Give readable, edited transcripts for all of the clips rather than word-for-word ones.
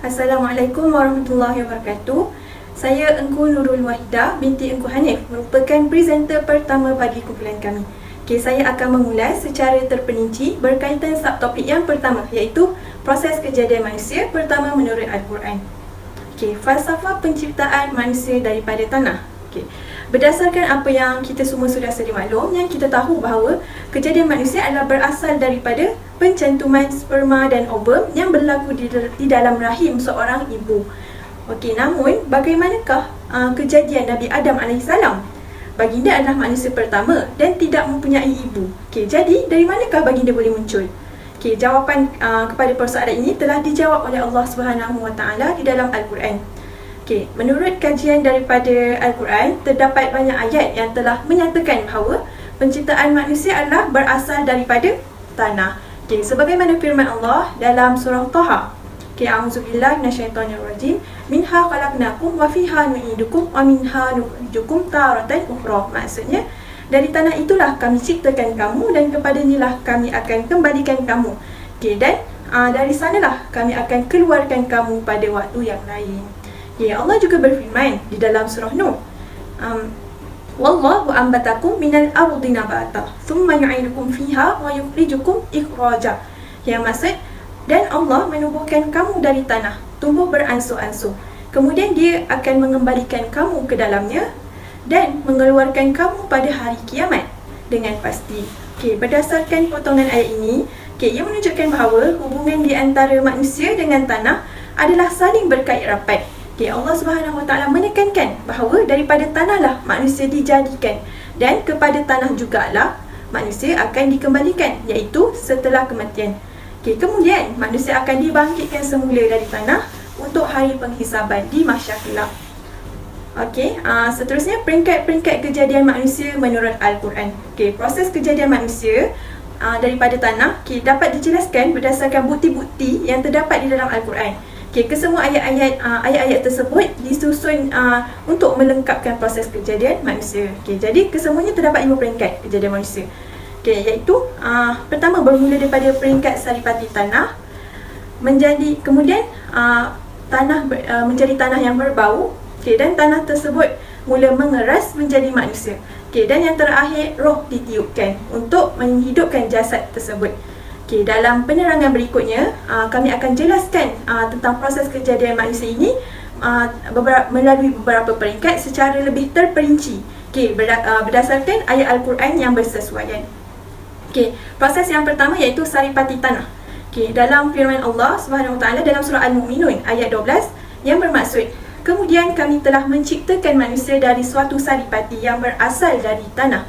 Assalamualaikum warahmatullahi wabarakatuh. Saya Engku Nurul Wahidah binti Engku Hanif, merupakan presenter pertama bagi kumpulan kami. Saya akan mengulas secara terperinci berkaitan subtopik yang pertama, iaitu proses kejadian manusia pertama menurut Al-Quran. Falsafah penciptaan manusia daripada tanah. Berdasarkan apa yang kita semua sudah sedia maklum, yang kita tahu bahawa kejadian manusia adalah berasal daripada pencantuman sperma dan ovum yang berlaku di dalam rahim seorang ibu. Namun bagaimanakah kejadian Nabi Adam AS? Baginda adalah manusia pertama dan tidak mempunyai ibu. Jadi dari manakah baginda boleh muncul? Jawapan kepada persoalan ini telah dijawab oleh Allah SWT di dalam Al-Quran. Menurut kajian daripada Al-Quran, terdapat banyak ayat yang telah menyatakan bahawa penciptaan manusia adalah berasal daripada tanah. Sebagaimana firman Allah dalam surah Taha. A'udzubillahi minasyaitonirrajim. Minha khalaqnakum wa fiha nu'idukum wa minha nukhrijukum taratan ukhra. Maksudnya, dari tanah itulah kami ciptakan kamu dan kepadanya lah kami akan kembalikan kamu. Dan dari sanalah kami akan keluarkan kamu pada waktu yang lain. Allah juga berfirman di dalam surah Nuh. Wallahu ambatakum minal ardi nabata thumma yu'idukum fiha wa yukhrijukum ikhraja. Yang maksud, dan Allah menubuhkan kamu dari tanah, tumbuh beransur-ansur. Kemudian dia akan mengembalikan kamu ke dalamnya dan mengeluarkan kamu pada hari kiamat dengan pasti. Berdasarkan potongan ayat ini, ia menunjukkan bahawa hubungan di antara manusia dengan tanah adalah saling berkait rapat. Allah SWT menekankan bahawa daripada tanahlah manusia dijadikan dan kepada tanah jugalah manusia akan dikembalikan, iaitu setelah kematian. Kemudian manusia akan dibangkitkan semula dari tanah untuk hari penghisaban di mahsyar kelak. Seterusnya peringkat-peringkat kejadian manusia menurut Al-Quran. Proses kejadian manusia daripada tanah dapat dijelaskan berdasarkan bukti-bukti yang terdapat di dalam Al-Quran. Kesemua ayat-ayat tersebut disusun untuk melengkapkan proses kejadian manusia. Jadi kesemuanya terdapat 5 peringkat kejadian manusia. Iaitu pertama bermula daripada peringkat saripati tanah, kemudian tanah menjadi tanah yang berbau, dan tanah tersebut mula mengeras menjadi manusia. Dan yang terakhir, roh ditiupkan untuk menghidupkan jasad tersebut. Dalam penerangan berikutnya, kami akan jelaskan tentang proses kejadian manusia ini melalui beberapa peringkat secara lebih terperinci, berdasarkan ayat Al-Quran yang bersesuaian. Proses yang pertama iaitu saripati tanah. Dalam firman Allah SWT dalam surah Al-Mu'minun ayat 12 yang bermaksud, kemudian kami telah menciptakan manusia dari suatu saripati yang berasal dari tanah.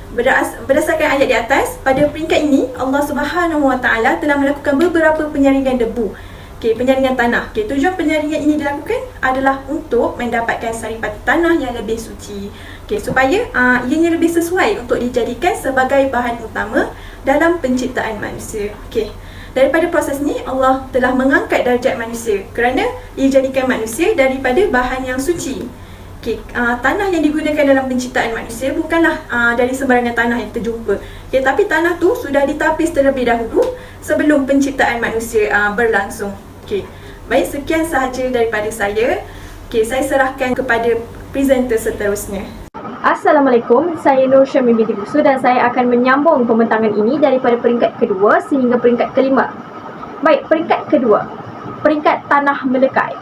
Berdasarkan ayat di atas, pada peringkat ini Allah SWT telah melakukan beberapa penyaringan debu, penyaringan tanah. Tujuan penyaringan ini dilakukan adalah untuk mendapatkan saripati tanah yang lebih suci, supaya ianya lebih sesuai untuk dijadikan sebagai bahan utama dalam penciptaan manusia. Daripada proses ini, Allah telah mengangkat darjat manusia kerana dijadikan manusia daripada bahan yang suci. Tanah yang digunakan dalam penciptaan manusia bukanlah dari sembarangan tanah yang terjumpa. Tapi tanah tu sudah ditapis terlebih dahulu sebelum penciptaan manusia berlangsung. Baik, sekian sahaja daripada saya. Saya serahkan kepada presenter seterusnya. Assalamualaikum, saya Nur Syamim binti Busu dan saya akan menyambung pembentangan ini daripada peringkat kedua sehingga peringkat kelima. Baik, peringkat kedua, peringkat tanah melekat.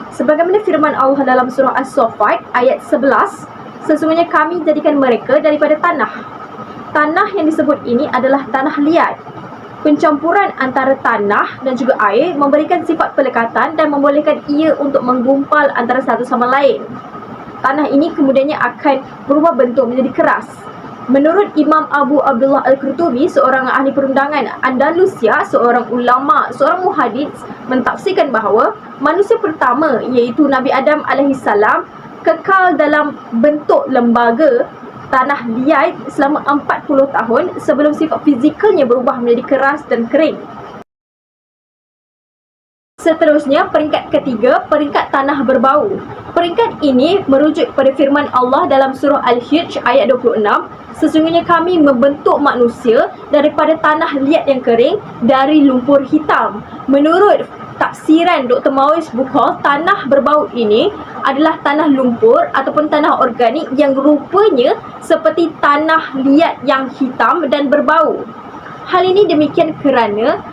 Sebagaimana firman Allah dalam surah As-Saffat ayat 11, sesungguhnya kami jadikan mereka daripada tanah. Tanah yang disebut ini adalah tanah liat. Pencampuran antara tanah dan juga air memberikan sifat pelekatan dan membolehkan ia untuk menggumpal antara satu sama lain. Tanah ini kemudiannya akan berubah bentuk menjadi keras. Menurut Imam Abu Abdullah Al-Qurtubi, seorang ahli perundangan Andalusia, seorang ulama, seorang muhadits, mentafsirkan bahawa manusia pertama iaitu Nabi Adam AS kekal dalam bentuk lembaga tanah liat selama 40 tahun sebelum sifat fizikalnya berubah menjadi keras dan kering. Seterusnya, peringkat ketiga, peringkat tanah berbau. Peringkat ini merujuk pada firman Allah dalam surah Al-Hijr ayat 26. Sesungguhnya kami membentuk manusia daripada tanah liat yang kering dari lumpur hitam. Menurut tafsiran Dr. Maurice Bucaille, tanah berbau ini adalah tanah lumpur ataupun tanah organik yang rupanya seperti tanah liat yang hitam dan berbau. Hal ini demikian kerana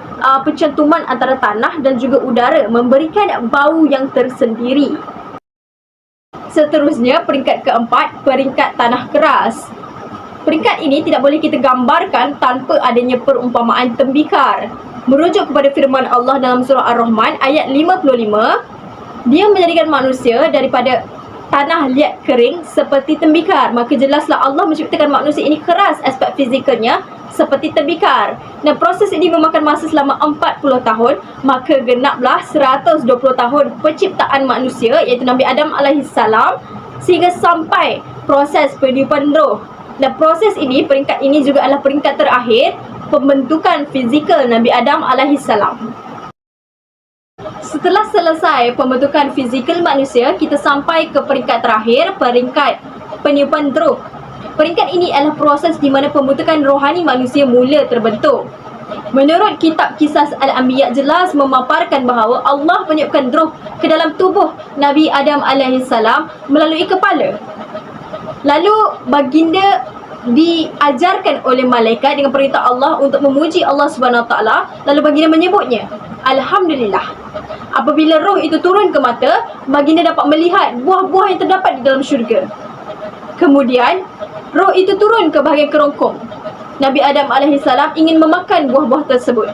pencantuman antara tanah dan juga udara memberikan bau yang tersendiri. Seterusnya, peringkat keempat, peringkat tanah keras. Peringkat ini tidak boleh kita gambarkan tanpa adanya perumpamaan tembikar. Merujuk kepada firman Allah dalam surah Ar-Rahman ayat 55, Dia menjadikan manusia daripada tanah liat kering seperti tembikar. Maka jelaslah Allah menciptakan manusia ini keras aspek fizikalnya seperti tembikar. Dan proses ini memakan masa selama 40 tahun. Maka genaplah 120 tahun penciptaan manusia, iaitu Nabi Adam alaihissalam, sehingga sampai proses peniupan roh. Dan proses ini, peringkat ini juga adalah peringkat terakhir pembentukan fizikal Nabi Adam alaihissalam. Setelah selesai pembentukan fizikal manusia, kita sampai ke peringkat terakhir, peringkat peniupan roh. Peringkat ini adalah proses di mana pembentukan rohani manusia mula terbentuk. Menurut kitab Kisah Al-Anbiya jelas memaparkan bahawa Allah meniupkan roh ke dalam tubuh Nabi Adam alaihissalam melalui kepala. Lalu baginda diajarkan oleh malaikat dengan perintah Allah untuk memuji Allah Subhanahu Wa Taala. Lalu baginda menyebutnya Alhamdulillah. Apabila roh itu turun ke mata, baginda dapat melihat buah-buah yang terdapat di dalam syurga. Kemudian roh itu turun ke bahagian kerongkong. Nabi Adam alaihissalam ingin memakan buah-buah tersebut.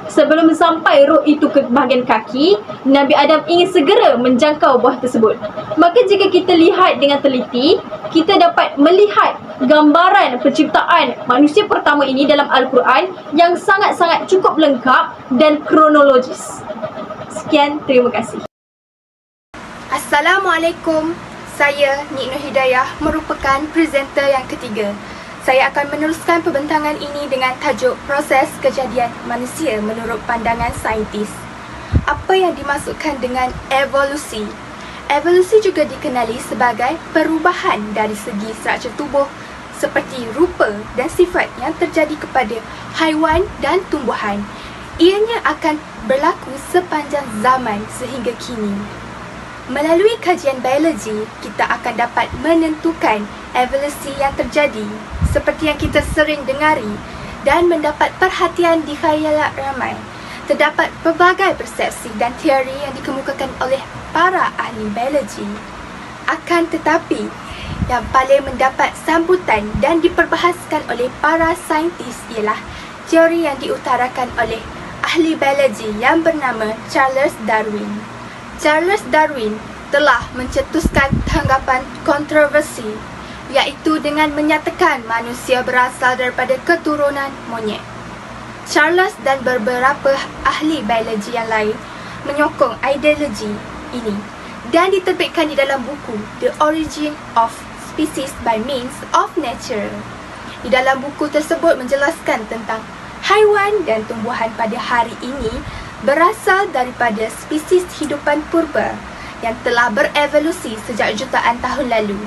Sebelum sampai roh itu ke bahagian kaki, Nabi Adam ingin segera menjangkau buah tersebut. Maka jika kita lihat dengan teliti, kita dapat melihat gambaran penciptaan manusia pertama ini dalam Al-Quran yang sangat-sangat cukup lengkap dan kronologis. Sekian, terima kasih. Assalamualaikum. Saya Nik Nur Hidayah, merupakan presenter yang ketiga. Saya akan meneruskan pembentangan ini dengan tajuk proses kejadian manusia menurut pandangan saintis. Apa yang dimaksudkan dengan evolusi? Evolusi juga dikenali sebagai perubahan dari segi struktur tubuh seperti rupa dan sifat yang terjadi kepada haiwan dan tumbuhan. Ianya akan berlaku sepanjang zaman sehingga kini. Melalui kajian biologi, kita akan dapat menentukan evolusi yang terjadi seperti yang kita sering dengari dan mendapat perhatian di khayal ramai. Terdapat pelbagai persepsi dan teori yang dikemukakan oleh para ahli biologi. Akan tetapi, yang paling mendapat sambutan dan diperbahaskan oleh para saintis ialah teori yang diutarakan oleh ahli biologi yang bernama Charles Darwin. Charles Darwin telah mencetuskan tanggapan kontroversi, iaitu dengan menyatakan manusia berasal daripada keturunan monyet. Charles dan beberapa ahli biologi yang lain menyokong ideologi ini dan diterbitkan di dalam buku The Origin of Species by Means of Nature. Di dalam buku tersebut menjelaskan tentang haiwan dan tumbuhan pada hari ini berasal daripada spesies hidupan purba yang telah berevolusi sejak jutaan tahun lalu.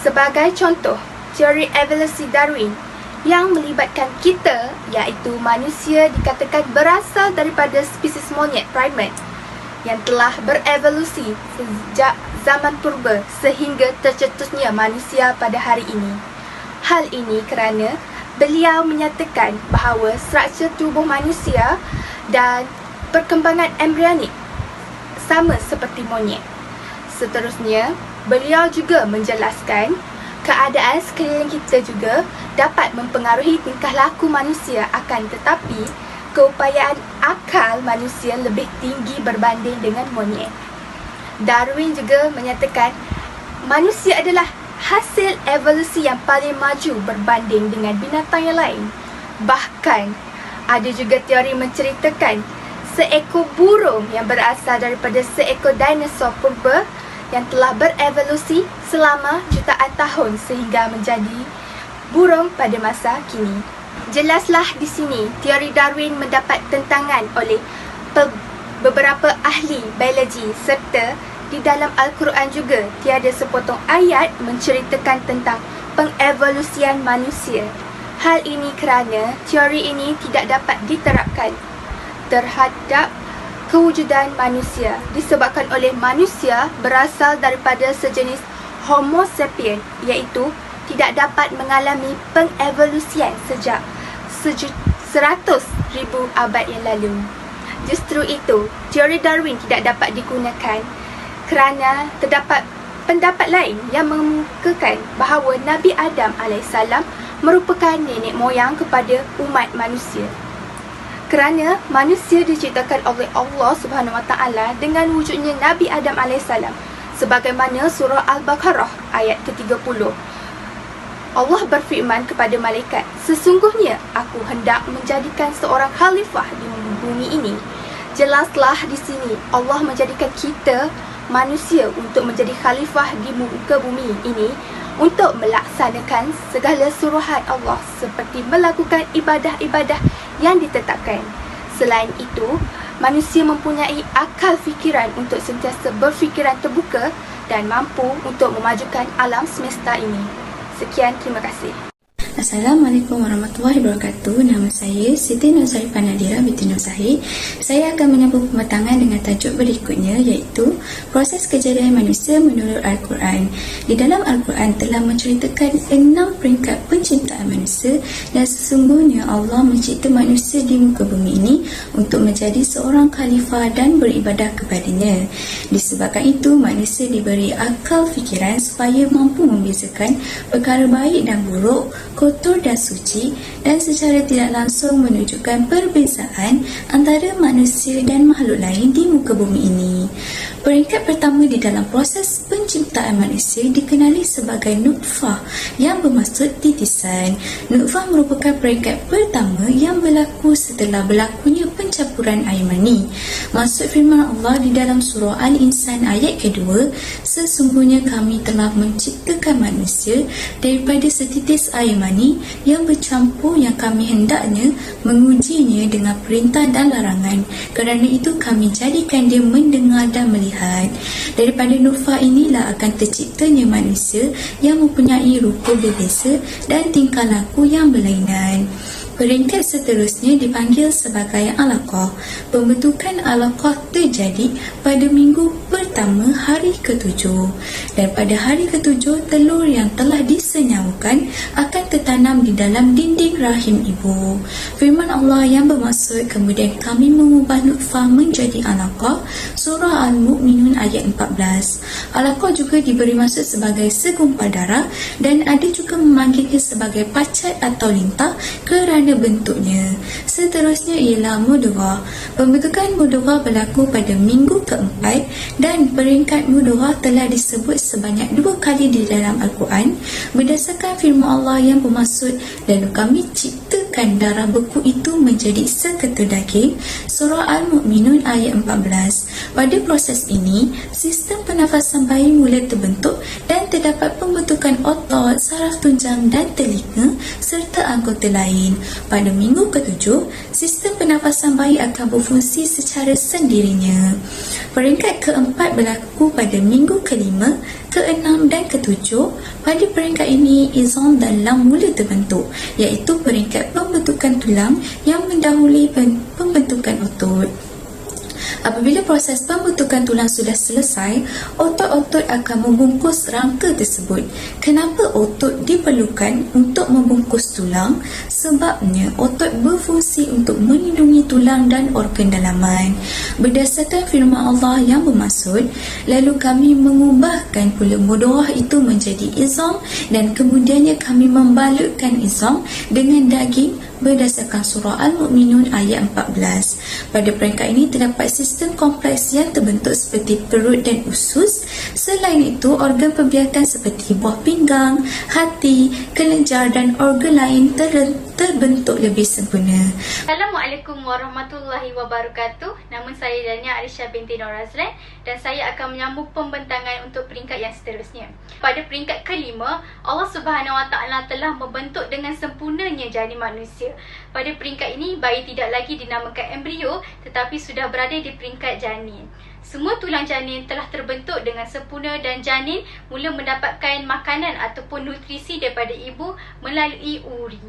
Sebagai contoh, teori evolusi Darwin yang melibatkan kita, iaitu manusia, dikatakan berasal daripada spesies monyet primate yang telah berevolusi sejak zaman purba sehingga tercetusnya manusia pada hari ini. Hal ini kerana beliau menyatakan bahawa struktur tubuh manusia dan perkembangan embrionik sama seperti monyet. Seterusnya, beliau juga menjelaskan keadaan sekeliling kita juga dapat mempengaruhi tingkah laku manusia, akan tetapi keupayaan akal manusia lebih tinggi berbanding dengan monyet. Darwin juga menyatakan manusia adalah hasil evolusi yang paling maju berbanding dengan binatang yang lain. Bahkan, ada juga teori menceritakan seekor burung yang berasal daripada seekor dinosaur purba yang telah berevolusi selama jutaan tahun sehingga menjadi burung pada masa kini. Jelaslah di sini teori Darwin mendapat tentangan oleh beberapa ahli biologi serta di dalam Al-Quran juga tiada sepotong ayat menceritakan tentang pengevolusian manusia. Hal ini kerana teori ini tidak dapat diterapkan terhadap kewujudan manusia disebabkan oleh manusia berasal daripada sejenis Homo sapien, iaitu tidak dapat mengalami pengevolusian sejak 100,000 abad yang lalu. Justru itu, teori Darwin tidak dapat digunakan kerana terdapat pendapat lain yang mengemukakan bahawa Nabi Adam AS merupakan nenek moyang kepada umat manusia. Kerana manusia diciptakan oleh Allah SWT dengan wujudnya Nabi Adam AS, sebagaimana surah Al-Baqarah ayat ke-30. Allah berfirman kepada malaikat, "Sesungguhnya aku hendak menjadikan seorang khalifah di bumi ini." Jelaslah di sini Allah menjadikan kita manusia untuk menjadi khalifah di muka bumi ini untuk melaksanakan segala suruhan Allah seperti melakukan ibadah-ibadah yang ditetapkan. Selain itu, manusia mempunyai akal fikiran untuk sentiasa berfikiran terbuka dan mampu untuk memajukan alam semesta ini. Sekian, terima kasih. Assalamualaikum warahmatullahi wabarakatuh. Nama saya Siti Nur Zarifah Nadira binti Nur Zahid. Saya akan menyambung pembatangan dengan tajuk berikutnya, iaitu proses kejadian manusia menurut Al-Quran. Di dalam Al-Quran telah menceritakan 6 peringkat penciptaan manusia, dan sesungguhnya Allah mencipta manusia di muka bumi ini untuk menjadi seorang khalifah dan beribadah kepadanya. Disebabkan itu, manusia diberi akal fikiran supaya mampu membezakan perkara baik dan buruk, kotor dan suci, dan secara tidak langsung menunjukkan perbezaan antara manusia dan makhluk lain di muka bumi ini. Peringkat pertama di dalam proses penciptaan manusia dikenali sebagai nutfah, yang bermaksud titisan. Nutfah merupakan peringkat pertama yang berlaku setelah berlakunya pencampuran air mani. Maksud firman Allah di dalam surah Al-Insan ayat kedua, "Sesungguhnya kami telah menciptakan manusia daripada setitis air mani yang bercampur, yang kami hendaknya mengujinya dengan perintah dan larangan. Kerana itu kami jadikan dia mendengar dan melihat." Daripada nutfah inilah akan terciptanya manusia yang mempunyai rupa berbeza dan tingkah laku yang berlainan. Peringkat seterusnya dipanggil sebagai alaqah. Pembentukan alaqah terjadi pada minggu pertama hari ke-7. Dan pada hari ke-7, telur yang telah disenyawakan akan tertanam di dalam dinding rahim ibu. Firman Allah yang bermaksud, "Kemudian kami mengubah nutfah menjadi alaqah." Surah Al-Mu'minun ayat 14. Alaqah juga diberi maksud sebagai segumpal darah, dan ada juga memanggilnya sebagai pacat atau lintah kerana bentuknya. Seterusnya ialah mudghah. Pembentukan mudghah berlaku pada minggu keempat, dan peringkat mudghah telah disebut sebanyak 2 kali di dalam Al-Quran berdasarkan firman Allah yang bermaksud, "Lalu kami ciptakan darah beku itu menjadi seketul daging." Surah Al-Mu'minun ayat 14. Pada proses ini, sistem pernafasan bayi mula terbentuk dan terdapat pembentukan otot, saraf tunjang dan telinga serta anggota lain. Pada minggu ke-7, sistem pernafasan bayi akan berfungsi secara sendirinya. Peringkat keempat berlaku pada minggu ke-5, ke-6 dan ke-7. Pada peringkat ini, izam dan lam mula terbentuk, iaitu peringkat pembentukan tulang yang mendahului pembentukan otot. Apabila proses pembentukan tulang sudah selesai, otot-otot akan membungkus rangka tersebut. Kenapa otot diperlukan untuk membungkus tulang? Sebabnya otot berfungsi untuk melindungi tulang dan organ dalaman. Berdasarkan firman Allah yang bermaksud, "Lalu kami mengubahkan pula mudghah itu menjadi izam, dan kemudiannya kami membalutkan izam dengan daging." Berdasarkan surah Al-Mu'minun ayat 14. Pada peringkat ini terdapat sistem kompleks yang terbentuk seperti perut dan usus. Selain itu, organ pembiakan seperti buah pinggang, hati, kelenjar dan organ lain terbentuk lebih sempurna. Assalamualaikum warahmatullahi wabarakatuh. Nama saya Dania Arisha binti Nur Azlan, dan saya akan menyambung pembentangan untuk peringkat yang seterusnya. Pada peringkat kelima, Allah Subhanahu Wa Taala telah membentuk dengan sempurnanya janin manusia. Pada peringkat ini, bayi tidak lagi dinamakan embrio tetapi sudah berada di peringkat janin. Semua tulang janin telah terbentuk dengan sempurna, dan janin mula mendapatkan makanan ataupun nutrisi daripada ibu melalui uri.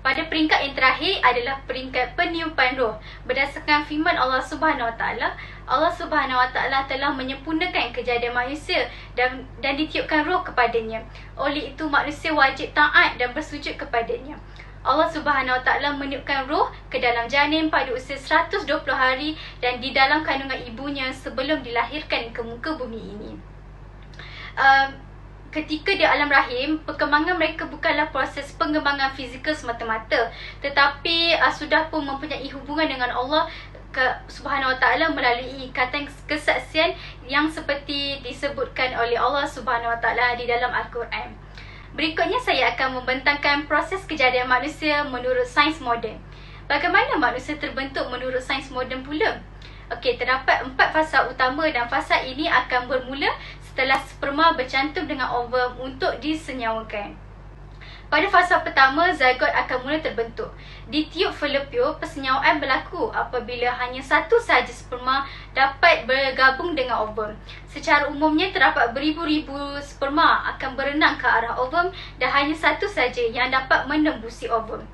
Pada peringkat yang terakhir adalah peringkat peniupan roh. Berdasarkan firman Allah Subhanahu Wa Taala, Allah Subhanahu Wa Taala telah menyempurnakan kejadian manusia dan ditiupkan roh kepadanya. Oleh itu manusia wajib taat dan bersujud kepadanya. Allah Subhanahu Wa Taala meniupkan roh ke dalam janin pada usia 120 hari dan di dalam kandungan ibunya sebelum dilahirkan ke muka bumi ini. Ketika di alam rahim, perkembangan mereka bukanlah proses pengembangan fizikal semata-mata, tetapi sudah pun mempunyai hubungan dengan Allah Subhanahu Wa Taala melalui ikatan kesaksian yang seperti disebutkan oleh Allah Subhanahu Wa Taala di dalam Al-Quran. Berikutnya saya akan membentangkan proses kejadian manusia menurut sains moden. Bagaimana manusia terbentuk menurut sains moden pula? Okey, terdapat 4 fasa utama dan fasa ini akan bermula setelah sperma bercantum dengan ovum untuk disenyawakan. Pada fasa pertama, zygote akan mula terbentuk. Di tiub Fallopian, persenyawaan berlaku apabila hanya satu sahaja sperma dapat bergabung dengan ovum. Secara umumnya, terdapat beribu-ribu sperma akan berenang ke arah ovum dan hanya satu sahaja yang dapat menembusi ovum.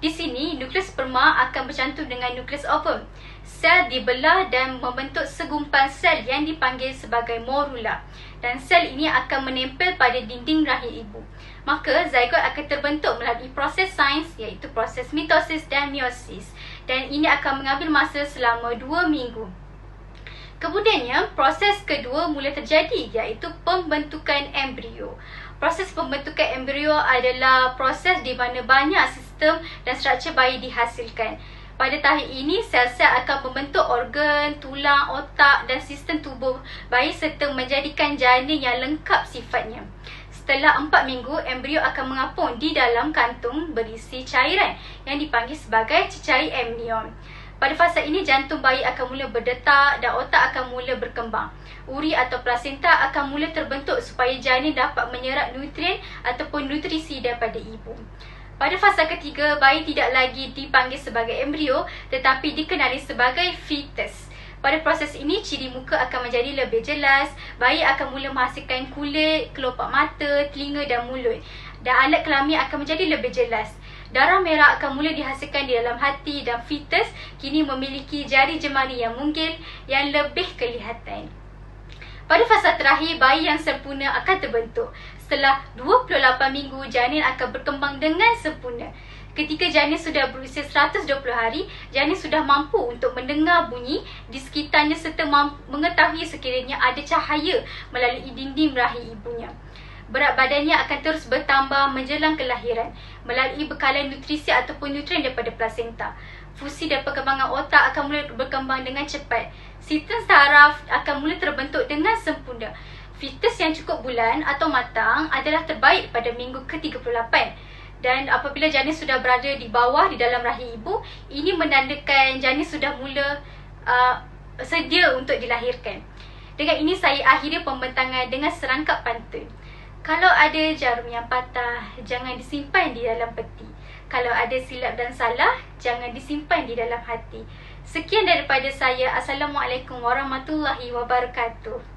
Di sini, nukleus sperma akan bercantum dengan nukleus ovum. Sel dibelah dan membentuk segumpal sel yang dipanggil sebagai morula. Dan sel ini akan menempel pada dinding rahim ibu. Maka zygote akan terbentuk melalui proses sains iaitu proses mitosis dan meiosis. Dan ini akan mengambil masa selama 2 minggu. Kemudiannya, proses kedua mula terjadi iaitu pembentukan embrio. Proses pembentukan embrio adalah proses di mana banyak sistem dan struktur bayi dihasilkan. Pada tahap ini, sel-sel akan membentuk organ, tulang, otak dan sistem tubuh bayi serta menjadikan janin yang lengkap sifatnya. Setelah 4 minggu, embrio akan mengapung di dalam kantung berisi cairan yang dipanggil sebagai cecair amnion. Pada fasa ini, jantung bayi akan mula berdetak dan otak akan mula berkembang. Uri atau plasenta akan mula terbentuk supaya janin dapat menyerap nutrien ataupun nutrisi daripada ibu. Pada fasa ketiga, bayi tidak lagi dipanggil sebagai embrio tetapi dikenali sebagai fetus. Pada proses ini, ciri muka akan menjadi lebih jelas, bayi akan mula menghasilkan kulit, kelopak mata, telinga dan mulut. Dan alat kelamin akan menjadi lebih jelas. Darah merah akan mula dihasilkan di dalam hati dan fetus kini memiliki jari jemari yang munggil yang lebih kelihatan. Pada fasa terakhir, bayi yang sempurna akan terbentuk. Setelah 28 minggu, janin akan berkembang dengan sempurna. Ketika janin sudah berusia 120 hari, janin sudah mampu untuk mendengar bunyi di sekitarnya serta mengetahui sekiranya ada cahaya melalui dinding rahim ibunya. Berat badannya akan terus bertambah menjelang kelahiran melalui bekalan nutrisi ataupun nutrien daripada plasenta. Fusi dan perkembangan otak akan mula berkembang dengan cepat. Sistem saraf akan mula terbentuk dengan sempurna. Fetus yang cukup bulan atau matang adalah terbaik pada minggu ke-38. Dan apabila janin sudah berada di bawah di dalam rahim ibu, ini menandakan janin sudah mula sedia untuk dilahirkan. Dengan ini saya akhiri pembentangan dengan serangkap pantun. Kalau ada jarum yang patah, jangan disimpan di dalam peti. Kalau ada silap dan salah, jangan disimpan di dalam hati. Sekian daripada saya. Assalamualaikum warahmatullahi wabarakatuh.